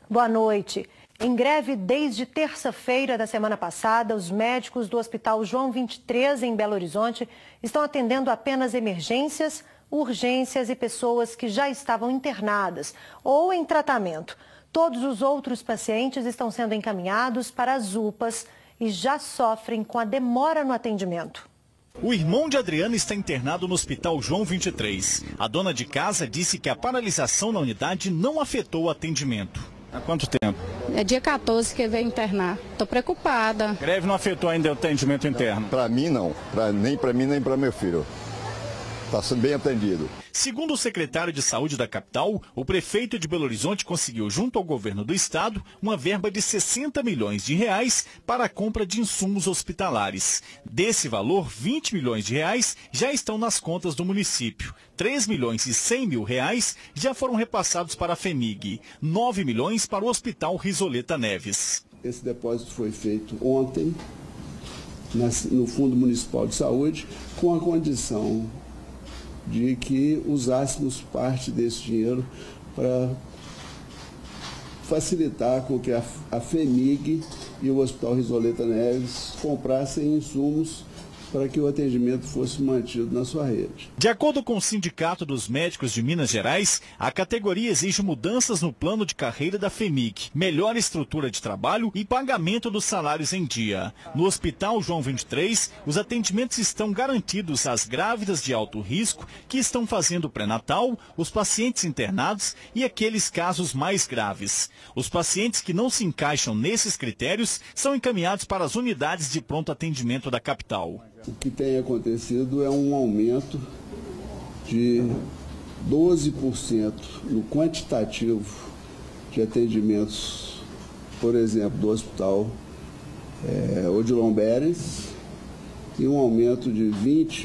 Boa noite. Em greve desde terça-feira da semana passada, os médicos do Hospital João 23, em Belo Horizonte, estão atendendo apenas emergências, urgências e pessoas que já estavam internadas ou em tratamento. Todos os outros pacientes estão sendo encaminhados para as UPAs e já sofrem com a demora no atendimento. O irmão de Adriana está internado no Hospital João 23. A dona de casa disse que a paralisação na unidade não afetou o atendimento. Há quanto tempo? É dia 14 que veio internar. Estou preocupada. A greve não afetou ainda o atendimento interno? Para mim não. Nem para mim nem para meu filho. Está sendo bem atendido. Segundo o secretário de Saúde da capital, o prefeito de Belo Horizonte conseguiu, junto ao governo do estado, uma verba de 60 milhões de reais para a compra de insumos hospitalares. Desse valor, 20 milhões de reais já estão nas contas do município. 3 milhões e 100 mil reais já foram repassados para a FEMIG. 9 milhões para o Hospital Risoleta Neves. Esse depósito foi feito ontem no Fundo Municipal de Saúde com a condição de que usássemos parte desse dinheiro para facilitar com que a FEMIG e o Hospital Risoleta Neves comprassem insumos para que o atendimento fosse mantido na sua rede. De acordo com o Sindicato dos Médicos de Minas Gerais, a categoria exige mudanças no plano de carreira da FEMIG, melhor estrutura de trabalho e pagamento dos salários em dia. No Hospital João 23, os atendimentos estão garantidos às grávidas de alto risco que estão fazendo pré-natal, os pacientes internados e aqueles casos mais graves. Os pacientes que não se encaixam nesses critérios são encaminhados para as unidades de pronto atendimento da capital. O que tem acontecido é um aumento de 12% no quantitativo de atendimentos, por exemplo, do Hospital Odilon Berens, e um aumento de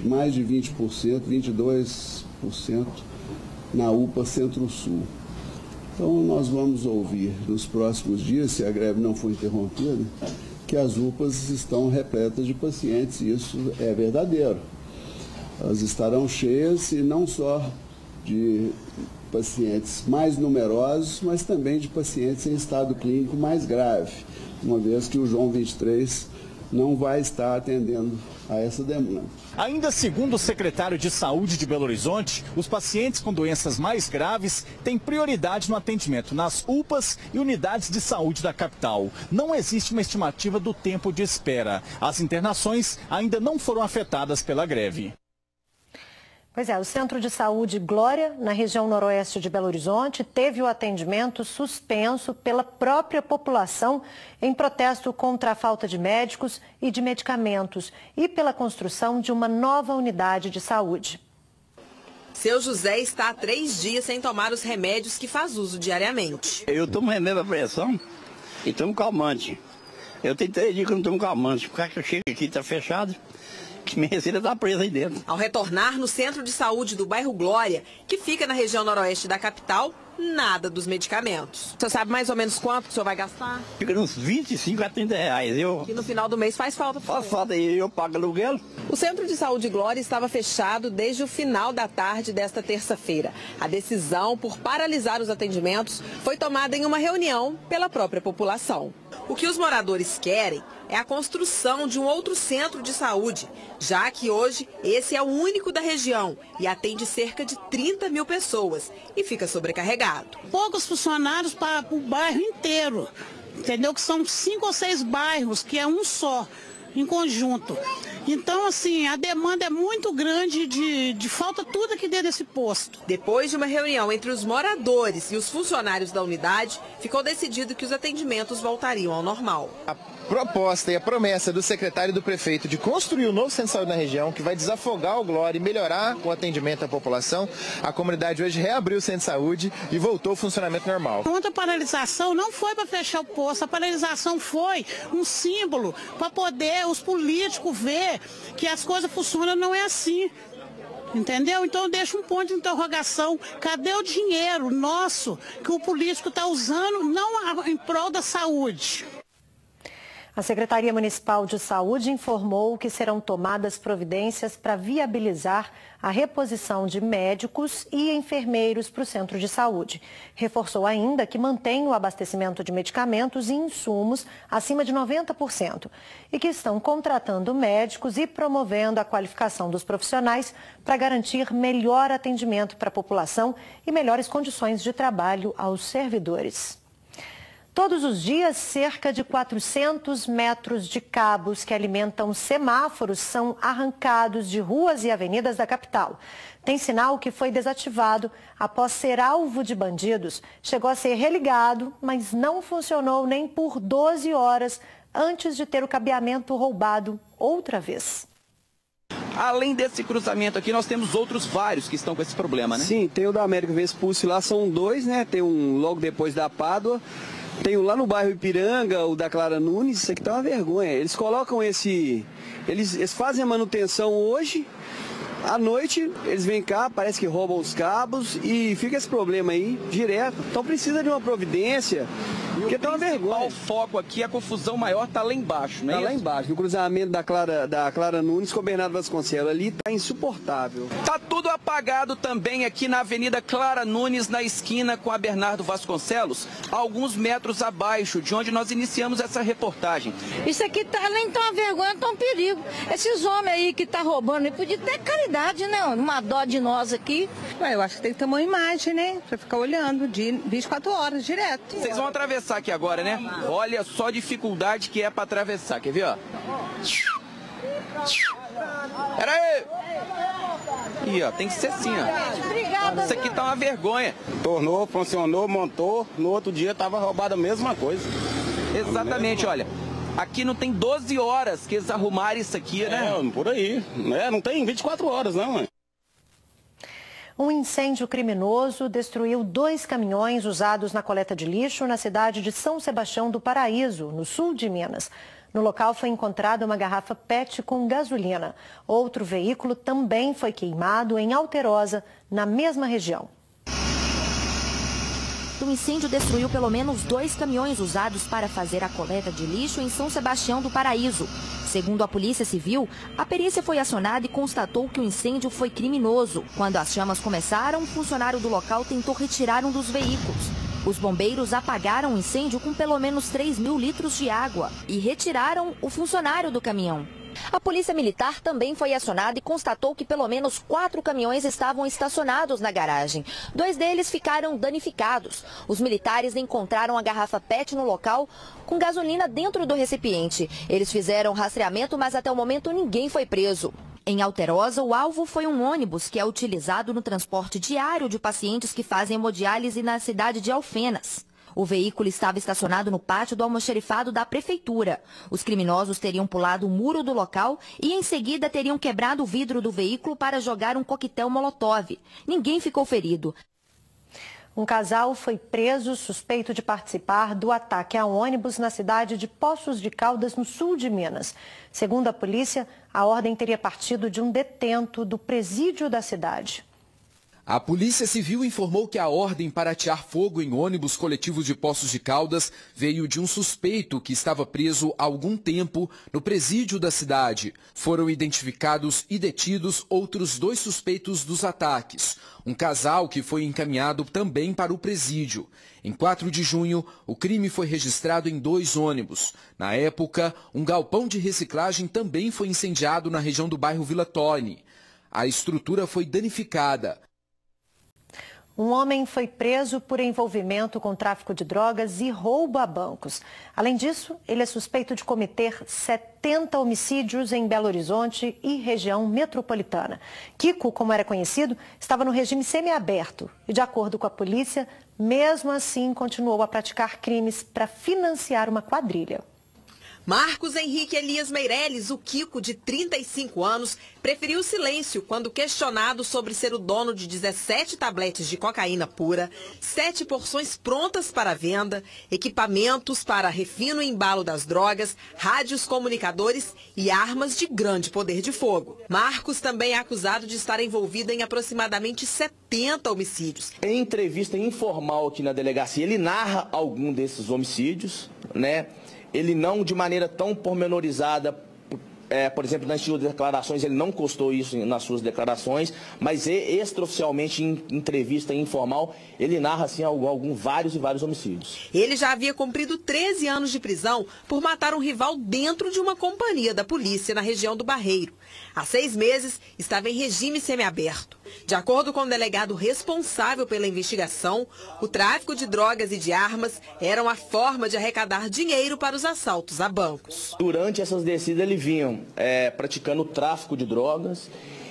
mais de 20%, 22% na UPA Centro-Sul. Então nós vamos ouvir nos próximos dias, se a greve não for interrompida, que as UPAs estão repletas de pacientes, e isso é verdadeiro. Elas estarão cheias, e não só de pacientes mais numerosos, mas também de pacientes em estado clínico mais grave, uma vez que o João 23 não vai estar atendendo a essa demanda. Ainda segundo o secretário de Saúde de Belo Horizonte, os pacientes com doenças mais graves têm prioridade no atendimento nas UPAs e unidades de saúde da capital. Não existe uma estimativa do tempo de espera. As internações ainda não foram afetadas pela greve. Pois é, o Centro de Saúde Glória, na região noroeste de Belo Horizonte, teve o atendimento suspenso pela própria população em protesto contra a falta de médicos e de medicamentos e pela construção de uma nova unidade de saúde. Seu José está há 3 dias sem tomar os remédios que faz uso diariamente. Eu tomo remédio para pressão e tomo calmante. Eu tenho 3 dias que eu não tomo calmante, porque eu chego aqui e está fechado. Que minha receita está presa aí dentro. Ao retornar no centro de saúde do bairro Glória, que fica na região noroeste da capital, nada dos medicamentos. O senhor sabe mais ou menos quanto que o senhor vai gastar? Fica uns 25 a 30 reais. E no final do mês faz falta? Faz falta aí, eu pago aluguel. O Centro de Saúde Glória estava fechado desde o final da tarde desta terça-feira. A decisão por paralisar os atendimentos foi tomada em uma reunião pela própria população. O que os moradores querem é a construção de um outro centro de saúde, já que hoje esse é o único da região e atende cerca de 30 mil pessoas e fica sobrecarregado. Poucos funcionários para o bairro inteiro, entendeu? Que são 5 ou 6 bairros, que é um só, em conjunto. Então, assim, a demanda é muito grande de falta tudo aqui dentro desse posto. Depois de uma reunião entre os moradores e os funcionários da unidade, ficou decidido que os atendimentos voltariam ao normal. A proposta e a promessa do secretário e do prefeito de construir um novo centro de saúde na região, que vai desafogar o Glória e melhorar o atendimento à população. A comunidade hoje reabriu o centro de saúde e voltou ao funcionamento normal. A paralisação não foi para fechar o posto, a paralisação foi um símbolo para poder os políticos ver que as coisas funcionam, não é assim. Entendeu? Então eu deixo um ponto de interrogação. Cadê o dinheiro nosso que o político está usando, não em prol da saúde? A Secretaria Municipal de Saúde informou que serão tomadas providências para viabilizar a reposição de médicos e enfermeiros para o centro de saúde. Reforçou ainda que mantém o abastecimento de medicamentos e insumos acima de 90% e que estão contratando médicos e promovendo a qualificação dos profissionais para garantir melhor atendimento para a população e melhores condições de trabalho aos servidores. Todos os dias, cerca de 400 metros de cabos que alimentam semáforos são arrancados de ruas e avenidas da capital. Tem sinal que foi desativado após ser alvo de bandidos. Chegou a ser religado, mas não funcionou nem por 12 horas antes de ter o cabeamento roubado outra vez. Além desse cruzamento aqui, nós temos outros vários que estão com esse problema, né? Sim, tem o da América Vespúcio lá, são 2, né? Tem um logo depois da Pádua. Tem lá no bairro Ipiranga, o da Clara Nunes, isso aqui tá uma vergonha. Eles colocam eles fazem a manutenção hoje, à noite eles vêm cá, parece que roubam os cabos e fica esse problema aí direto. Então precisa de uma providência, porque tá uma vergonha. O foco aqui, a confusão maior tá lá embaixo, né? Tá lá embaixo, no cruzamento da Clara Nunes com o Bernardo Vasconcelos, ali tá insuportável. Tá tudo apagado também aqui na Avenida Clara Nunes, na esquina com a Bernardo Vasconcelos, alguns metros abaixo de onde nós iniciamos essa reportagem. Isso aqui tá, além de tá uma vergonha, tá um perigo. Esses homens aí que tá roubando, podia ter caridade, né? Uma dó de nós aqui. Ué, eu acho que tem que ter uma imagem, né? Pra ficar olhando de 24 horas direto. Vocês vão atravessar aqui agora, né? Olha só a dificuldade que é para atravessar, quer ver, ó? Pera aí! Ih, ó, tem que ser assim, ó. Isso aqui tá uma vergonha. Tornou, funcionou, montou, no outro dia tava roubado a mesma coisa. Exatamente, olha. Aqui não tem 12 horas que eles arrumaram isso aqui, né? É, por aí. Não tem 24 horas, não, mãe. Um incêndio criminoso destruiu 2 caminhões usados na coleta de lixo na cidade de São Sebastião do Paraíso, no sul de Minas. No local foi encontrada uma garrafa PET com gasolina. Outro veículo também foi queimado em Alterosa, na mesma região. O incêndio destruiu pelo menos 2 caminhões usados para fazer a coleta de lixo em São Sebastião do Paraíso. Segundo a Polícia Civil, a perícia foi acionada e constatou que o incêndio foi criminoso. Quando as chamas começaram, um funcionário do local tentou retirar um dos veículos. Os bombeiros apagaram o incêndio com pelo menos 3.000 litros de água e retiraram o funcionário do caminhão. A Polícia Militar também foi acionada e constatou que pelo menos 4 caminhões estavam estacionados na garagem. 2 deles ficaram danificados. Os militares encontraram a garrafa PET no local com gasolina dentro do recipiente. Eles fizeram rastreamento, mas até o momento ninguém foi preso. Em Alterosa, o alvo foi um ônibus que é utilizado no transporte diário de pacientes que fazem hemodiálise na cidade de Alfenas. O veículo estava estacionado no pátio do almoxarifado da prefeitura. Os criminosos teriam pulado o muro do local e, em seguida, teriam quebrado o vidro do veículo para jogar um coquetel molotov. Ninguém ficou ferido. Um casal foi preso suspeito de participar do ataque a ônibus na cidade de Poços de Caldas, no sul de Minas. Segundo a polícia, a ordem teria partido de um detento do presídio da cidade. A Polícia Civil informou que a ordem para atear fogo em ônibus coletivos de Poços de Caldas veio de um suspeito que estava preso há algum tempo no presídio da cidade. Foram identificados e detidos outros 2 suspeitos dos ataques. Um casal que foi encaminhado também para o presídio. Em 4 de junho, o crime foi registrado em 2 ônibus. Na época, um galpão de reciclagem também foi incendiado na região do bairro Vila Tony. A estrutura foi danificada. Um homem foi preso por envolvimento com tráfico de drogas e roubo a bancos. Além disso, ele é suspeito de cometer 70 homicídios em Belo Horizonte e região metropolitana. Kiko, como era conhecido, estava no regime semiaberto e, de acordo com a polícia, mesmo assim continuou a praticar crimes para financiar uma quadrilha. Marcos Henrique Elias Meirelles, o Kiko, de 35 anos, preferiu o silêncio quando questionado sobre ser o dono de 17 tabletes de cocaína pura, 7 porções prontas para venda, equipamentos para refino e embalo das drogas, rádios comunicadores e armas de grande poder de fogo. Marcos também é acusado de estar envolvido em aproximadamente 70 homicídios. Em entrevista informal aqui na delegacia, ele narra algum desses homicídios, né? ele não de maneira tão pormenorizada, por exemplo, nas suas declarações, ele não constou isso nas suas declarações, mas extraoficialmente, em entrevista informal, ele narra assim, vários homicídios. Ele já havia cumprido 13 anos de prisão por matar um rival dentro de uma companhia da polícia na região do Barreiro. Há 6 meses, estava em regime semiaberto. De acordo com o delegado responsável pela investigação, o tráfico de drogas e de armas era uma forma de arrecadar dinheiro para os assaltos a bancos. Durante essas descidas, eles vinham praticando o tráfico de drogas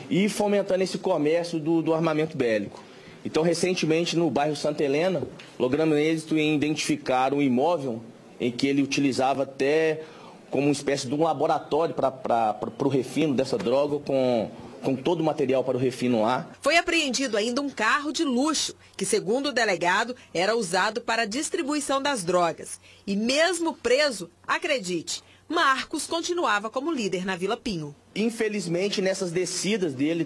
e fomentando esse comércio do armamento bélico. Então, recentemente, no bairro Santa Helena, logramos êxito em identificar um imóvel em que ele utilizava até como uma espécie de um laboratório para o refino dessa droga, com todo o material para o refino lá. Foi apreendido ainda um carro de luxo, que, segundo o delegado, era usado para a distribuição das drogas. E mesmo preso, acredite, Marcos continuava como líder na Vila Pinho. Infelizmente, nessas descidas dele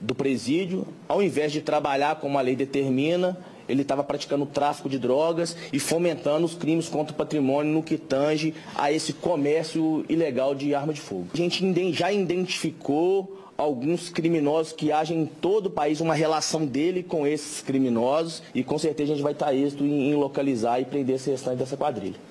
do presídio, ao invés de trabalhar como a lei determina, ele estava praticando o tráfico de drogas e fomentando os crimes contra o patrimônio no que tange a esse comércio ilegal de arma de fogo. A gente já identificou alguns criminosos que agem em todo o país, uma relação dele com esses criminosos, e com certeza a gente vai estar êxito em localizar e prender esse restante dessa quadrilha.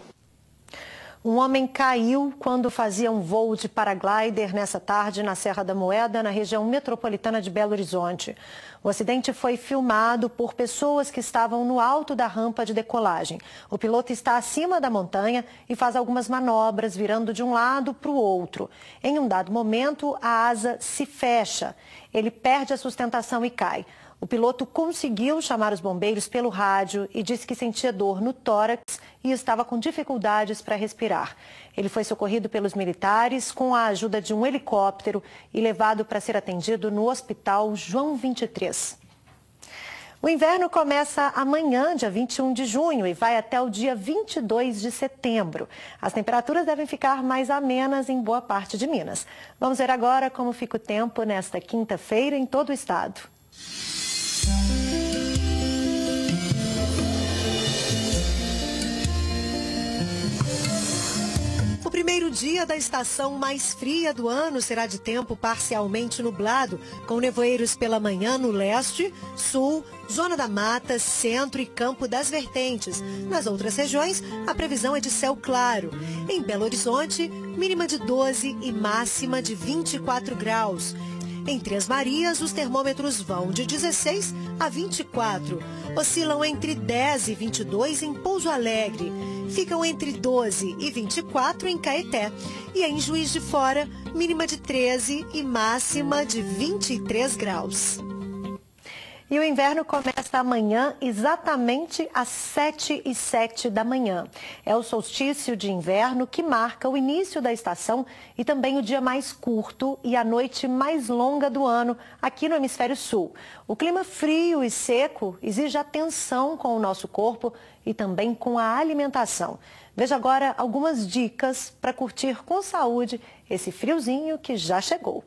Um homem caiu quando fazia um voo de paraglider nessa tarde na Serra da Moeda, na região metropolitana de Belo Horizonte. O acidente foi filmado por pessoas que estavam no alto da rampa de decolagem. O piloto está acima da montanha e faz algumas manobras, virando de um lado para o outro. Em um dado momento, a asa se fecha. Ele perde a sustentação e cai. O piloto conseguiu chamar os bombeiros pelo rádio e disse que sentia dor no tórax e estava com dificuldades para respirar. Ele foi socorrido pelos militares com a ajuda de um helicóptero e levado para ser atendido no Hospital João 23. O inverno começa amanhã, dia 21 de junho, e vai até o dia 22 de setembro. As temperaturas devem ficar mais amenas em boa parte de Minas. Vamos ver agora como fica o tempo nesta quinta-feira em todo o estado. O primeiro dia da estação mais fria do ano será de tempo parcialmente nublado, com nevoeiros pela manhã no leste, sul, Zona da Mata, centro e Campo das Vertentes. Nas outras regiões, a previsão é de céu claro. Em Belo Horizonte, mínima de 12 e máxima de 24 graus. Em Três Marias, os termômetros vão de 16 a 24. Oscilam entre 10 e 22 em Pouso Alegre. Ficam entre 12 e 24 em Caeté. E em Juiz de Fora, mínima de 13 e máxima de 23 graus. E o inverno começa amanhã, exatamente às 7h07 da manhã. É o solstício de inverno que marca o início da estação e também o dia mais curto e a noite mais longa do ano aqui no Hemisfério Sul. O clima frio e seco exige atenção com o nosso corpo e também com a alimentação. Veja agora algumas dicas para curtir com saúde esse friozinho que já chegou.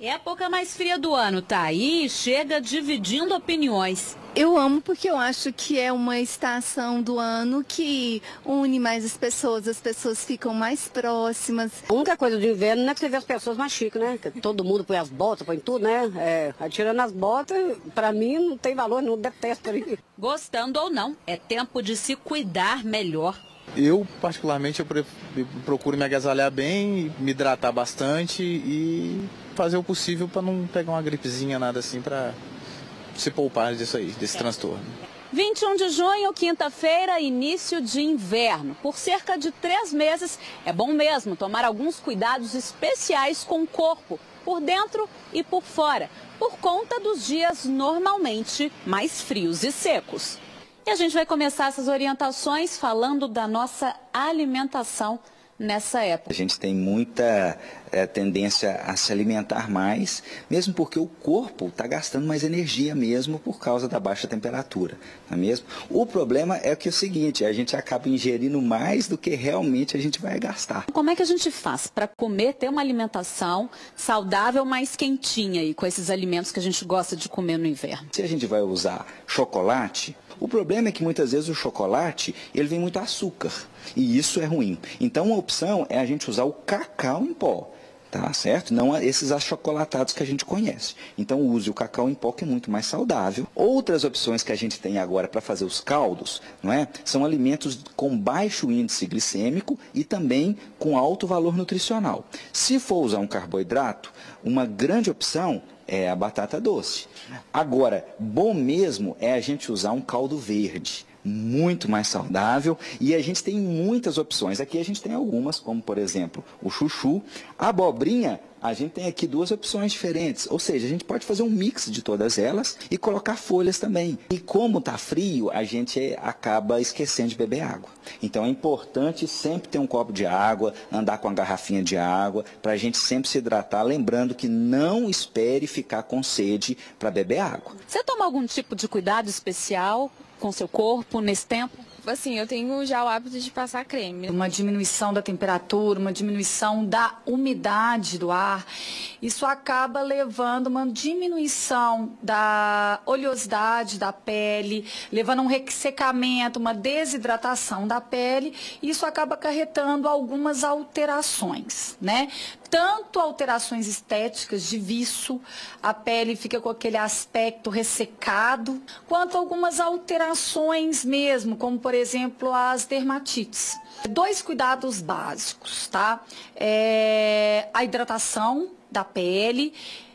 É a época mais fria do ano, tá aí e chega dividindo opiniões. Eu amo porque eu acho que é uma estação do ano que une mais as pessoas ficam mais próximas. A única coisa do inverno não é que você vê as pessoas mais chiques, né? Todo mundo põe as botas, põe tudo, né? Tirando as botas, pra mim não tem valor, não detesto. Gostando ou não, é tempo de se cuidar melhor. Eu, particularmente, eu procuro me agasalhar bem, me hidratar bastante e fazer o possível para não pegar uma gripezinha, nada assim, para se poupar disso aí, desse transtorno. 21 de junho, quinta-feira, início de inverno. Por cerca de 3 meses, é bom mesmo tomar alguns cuidados especiais com o corpo, por dentro e por fora, por conta dos dias normalmente mais frios e secos. E a gente vai começar essas orientações falando da nossa alimentação nessa época. A gente tem muita tendência a se alimentar mais, mesmo porque o corpo está gastando mais energia mesmo por causa da baixa temperatura, não é mesmo? O problema é que é o seguinte, a gente acaba ingerindo mais do que realmente a gente vai gastar. Como é que a gente faz para comer, ter uma alimentação saudável, mais quentinha aí, com esses alimentos que a gente gosta de comer no inverno? Se a gente vai usar chocolate, o problema é que muitas vezes o chocolate, ele vem muito açúcar, e isso é ruim. Então uma opção é a gente usar o cacau em pó, tá certo? Não esses achocolatados que a gente conhece. Então use o cacau em pó, que é muito mais saudável. Outras opções que a gente tem agora para fazer os caldos, não é? São alimentos com baixo índice glicêmico e também com alto valor nutricional. Se for usar um carboidrato, uma grande opção é a batata doce. Agora, bom mesmo é a gente usar um caldo verde, muito mais saudável, e a gente tem muitas opções. Aqui a gente tem algumas, como por exemplo o chuchu. A abobrinha, a gente tem aqui duas opções diferentes, ou seja, a gente pode fazer um mix de todas elas e colocar folhas também. E como está frio, a gente acaba esquecendo de beber água. Então é importante sempre ter um copo de água, andar com a garrafinha de água, para a gente sempre se hidratar, lembrando que não espere ficar com sede para beber água. Você toma algum tipo de cuidado especial com seu corpo nesse tempo? Assim, eu tenho já o hábito de passar creme. Uma diminuição da temperatura, uma diminuição da umidade do ar, isso acaba levando uma diminuição da oleosidade da pele, levando um ressecamento, uma desidratação da pele, e isso acaba acarretando algumas alterações, né? Tanto alterações estéticas de viço, a pele fica com aquele aspecto ressecado, quanto algumas alterações mesmo, como por exemplo as dermatites. 2 cuidados básicos, tá? A hidratação da pele,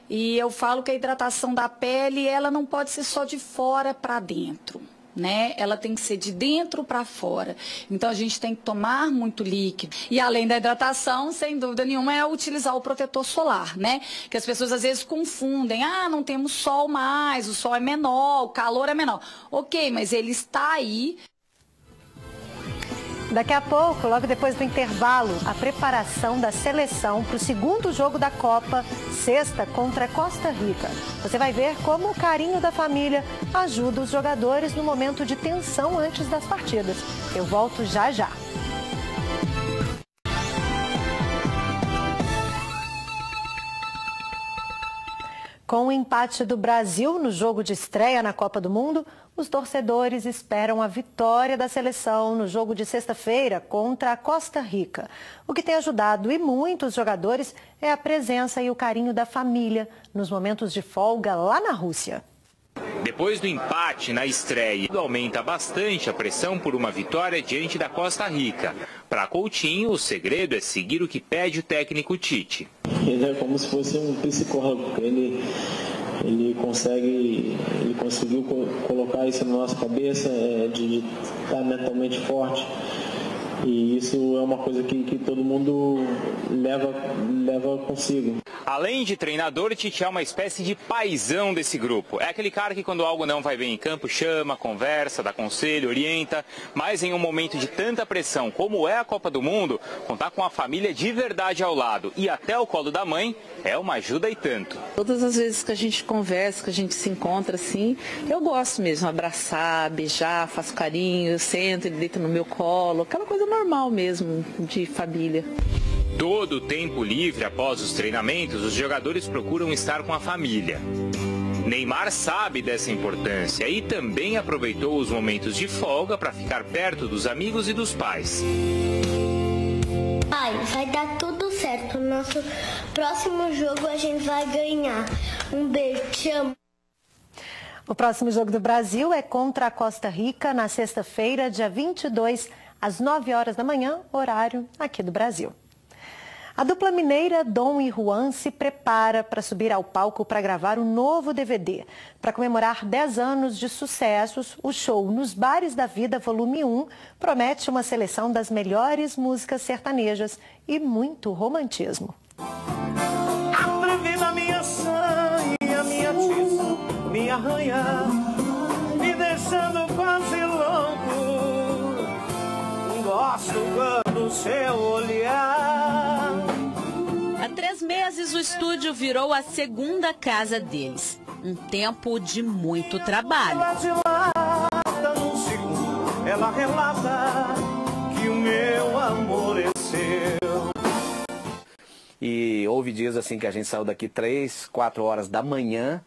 e eu falo que a hidratação da pele, ela não pode ser só de fora para dentro, né? Ela tem que ser de dentro para fora. Então a gente tem que tomar muito líquido. E além da hidratação, sem dúvida nenhuma, é utilizar o protetor solar, né? Que as pessoas às vezes confundem. Não temos sol mais, o sol é menor, o calor é menor. Ok, mas ele está aí. Daqui a pouco, logo depois do intervalo, a preparação da seleção para o segundo jogo da Copa, sexta contra a Costa Rica. Você vai ver como o carinho da família ajuda os jogadores no momento de tensão antes das partidas. Eu volto já já. Com o empate do Brasil no jogo de estreia na Copa do Mundo, os torcedores esperam a vitória da seleção no jogo de sexta-feira contra a Costa Rica. O que tem ajudado e muitos jogadores é a presença e o carinho da família nos momentos de folga lá na Rússia. Depois do empate na estreia, aumenta bastante a pressão por uma vitória diante da Costa Rica. Para Coutinho, o segredo é seguir o que pede o técnico Tite. Ele é como se fosse um psicólogo. Ele conseguiu colocar isso na nossa cabeça, de estar mentalmente forte. E isso é uma coisa que todo mundo leva consigo. Além de treinador, Tite é uma espécie de paizão desse grupo. É aquele cara que quando algo não vai bem em campo, chama, conversa, dá conselho, orienta. Mas em um momento de tanta pressão como é a Copa do Mundo, contar com a família de verdade ao lado e até o colo da mãe é uma ajuda e tanto. Todas as vezes que a gente conversa, que a gente se encontra assim, eu gosto mesmo, abraçar, beijar, faço carinho, eu sento, ele deita no meu colo, aquela coisa normal mesmo, de família. Todo o tempo livre após os treinamentos, os jogadores procuram estar com a família. Neymar sabe dessa importância e também aproveitou os momentos de folga para ficar perto dos amigos e dos pais. Pai, vai dar tudo certo. No nosso próximo jogo a gente vai ganhar. Um beijo, te amo. O próximo jogo do Brasil é contra a Costa Rica na sexta-feira, dia 22, às 9 horas da manhã, horário aqui do Brasil. A dupla mineira Dom e Juan se prepara para subir ao palco para gravar um novo DVD. Para comemorar 10 anos de sucessos, o show Nos Bares da Vida, volume 1, promete uma seleção das melhores músicas sertanejas e muito romantismo. Atrevida minha sanha, minha tiça, me arranha, me deixando quase louco. Gosto quando seu olhar. Há 3 3 meses, o estúdio virou a segunda casa deles. Um tempo de muito trabalho. Ela relata que o meu amor é seu. E houve dias assim que a gente saiu daqui 3, 4 horas da manhã.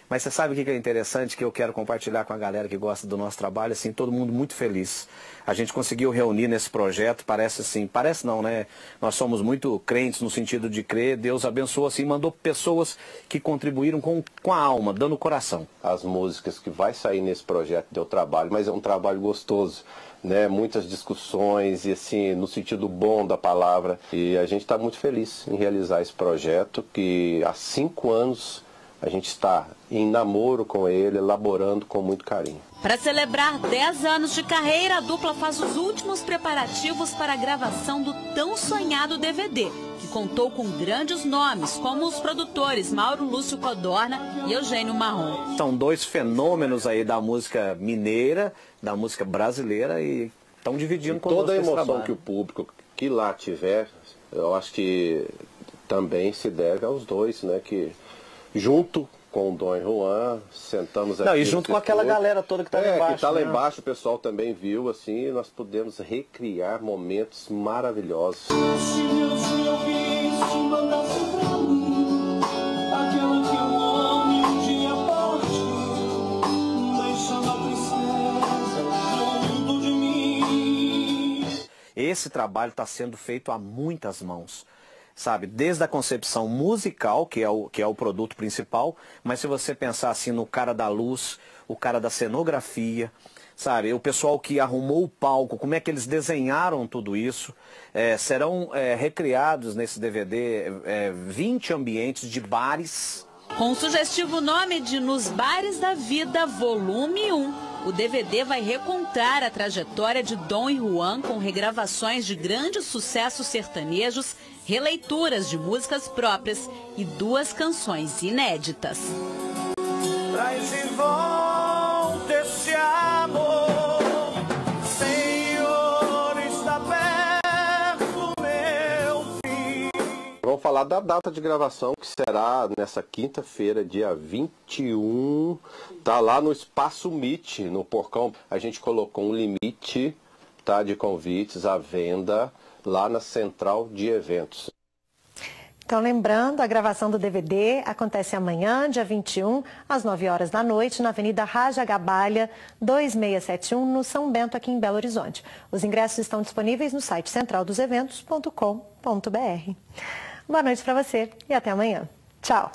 Mas você sabe o que é interessante, que eu quero compartilhar com a galera que gosta do nosso trabalho, assim, todo mundo muito feliz. A gente conseguiu reunir nesse projeto, parece não, né? Nós somos muito crentes no sentido de crer, Deus abençoou, assim, mandou pessoas que contribuíram com a alma, dando o coração. As músicas que vai sair nesse projeto deu trabalho, mas é um trabalho gostoso, né? Muitas discussões e assim, no sentido bom da palavra. E a gente está muito feliz em realizar esse projeto, que há 5 anos a gente está em namoro com ele, elaborando com muito carinho. Para celebrar 10 anos de carreira, a dupla faz os últimos preparativos para a gravação do tão sonhado DVD, que contou com grandes nomes, como os produtores Mauro Lúcio Codorna e Eugênio Marrom. São 2 fenômenos aí da música mineira, da música brasileira, e estão dividindo com toda a emoção que o público que lá tiver, eu acho que também se deve aos dois, né, que junto com o Dom Juan, sentamos aqui. Não, e junto com aquela galera toda que está lá embaixo. Que tá lá embaixo, o pessoal também viu, assim, e nós pudemos recriar momentos maravilhosos. Esse trabalho está sendo feito a muitas mãos. Sabe, desde a concepção musical, que é o produto principal, mas se você pensar assim no cara da luz, o cara da cenografia, sabe, o pessoal que arrumou o palco, como é que eles desenharam tudo isso, serão recriados nesse DVD 20 ambientes de bares. Com o sugestivo nome de Nos Bares da Vida, volume 1. O DVD vai recontar a trajetória de Dom e Juan com regravações de grandes sucessos sertanejos, releituras de músicas próprias e 2 canções inéditas. Traz de volta esse amor, Senhor, está perto, meu filho. Vamos falar da data de gravação, que será nessa quinta-feira, dia 21, tá lá no Espaço Meet, no Porcão. A gente colocou um limite, tá, de convites à venda lá na central de eventos. Então, lembrando, a gravação do DVD acontece amanhã, dia 21, às 9 horas da noite, na Avenida Raja Gabalha, 2671, no São Bento, aqui em Belo Horizonte. Os ingressos estão disponíveis no site centraldoseventos.com.br. Boa noite para você e até amanhã. Tchau!